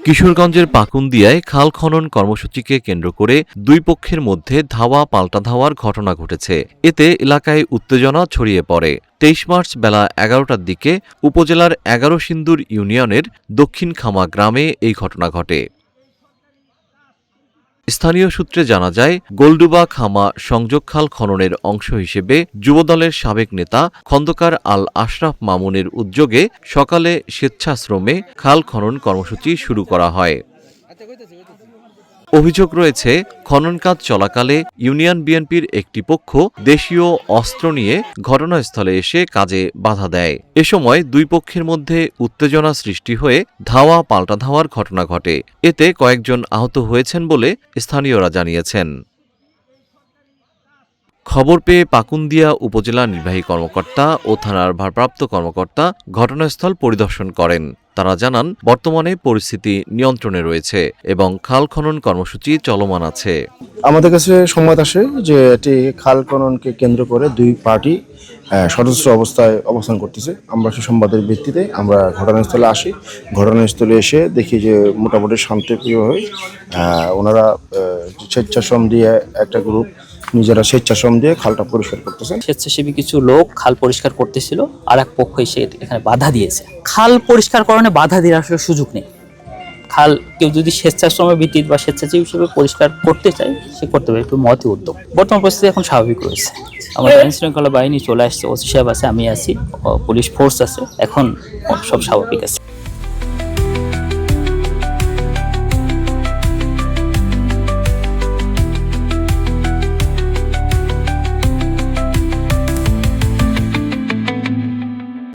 কিশোরগঞ্জের পাকুন্দিয়ায় খাল খনন কর্মসূচিকে কেন্দ্র করে দুই পক্ষের মধ্যে ধাওয়া পাল্টা ধাওয়ার ঘটনা ঘটেছে। এতে এলাকায় উত্তেজনা ছড়িয়ে পড়ে। ২৩ মার্চ বেলা ১১টার দিকে উপজেলার ১১ সিন্দুর ইউনিয়নের দক্ষিণ খামা গ্রামে এই ঘটনা ঘটে। স্থানীয় সূত্রে জানা যায়, গোলডুবা খামা সংযোগ খাল খননের অংশ হিসেবে যুবদলের সাবেক নেতা খন্দকার আল আশরাফ মামুনের উদ্যোগে সকালে স্বেচ্ছাশ্রমে খাল খনন কর্মসূচি শুরু করা হয়। অভিযোগ রয়েছে, খনন কাজ চলাকালে ইউনিয়ন বিএনপির একটি পক্ষ দেশীয় অস্ত্র নিয়ে ঘটনাস্থলে এসে কাজে বাধা দেয়। এ সময় দুই পক্ষের মধ্যে উত্তেজনা সৃষ্টি হয়ে ধাওয়া পাল্টা ধাওয়ার ঘটনা ঘটে। এতে কয়েকজন আহত হয়েছেন বলে স্থানীয়রা জানিয়েছেন। খবর পেয়ে পাকুন্দিয়া উপজেলা নির্বাহী কর্মকর্তা ও থানার ভারপ্রাপ্ত কর্মকর্তা ঘটনাস্থল পরিদর্শন করেন। তারা জানান, বর্তমানে পরিস্থিতি নিয়ন্ত্রণে রয়েছে এবং খাল খনন কর্মসূচি চলমান আছে। আমাদের কাছে সংবাদ আসে যে এটি খাল খননকে কেন্দ্র করে দুই পার্টি সশস্ত্র অবস্থায় অবস্থান করতেছে। আমরা সেই সংবাদের ভিত্তিতে আমরা ঘটনাস্থলে আসি। ঘটনাস্থলে এসে দেখি যে মোটামুটি শান্তিপ্রিয়ভাবে ওনারা স্বেচ্ছাশ্রম দিয়ে একটা গ্রুপ নিজেরা স্বেচ্ছাশ্রম দিয়ে খালটা পরিষ্কার করতেছেন। স্বেচ্ছাসেবী কিছু লোক খাল পরিষ্কার করতেছিল, আর এক পক্ষ এসে এখানে বাধা দিয়েছে। খাল পরিষ্কারকরণে বাধা দেওয়ার আসলে সুযোগ নেই। খাল কেউ যদি স্বেচ্ছাশ্রমের ভিত্তিতে বা স্বেচ্ছাসেবী হিসেবে পরিষ্কার করতে চায়, সে করতে পারে, একটু মহৎ উদ্যোগ। বর্তমান পরিস্থিতি এখন স্বাভাবিক রয়েছে। আমাদের আইন শৃঙ্খলা বাহিনী চলে আসছে, ওসি সাহেব আছে, আমি আছি, পুলিশ ফোর্স আছে, এখন সব স্বাভাবিক আছে।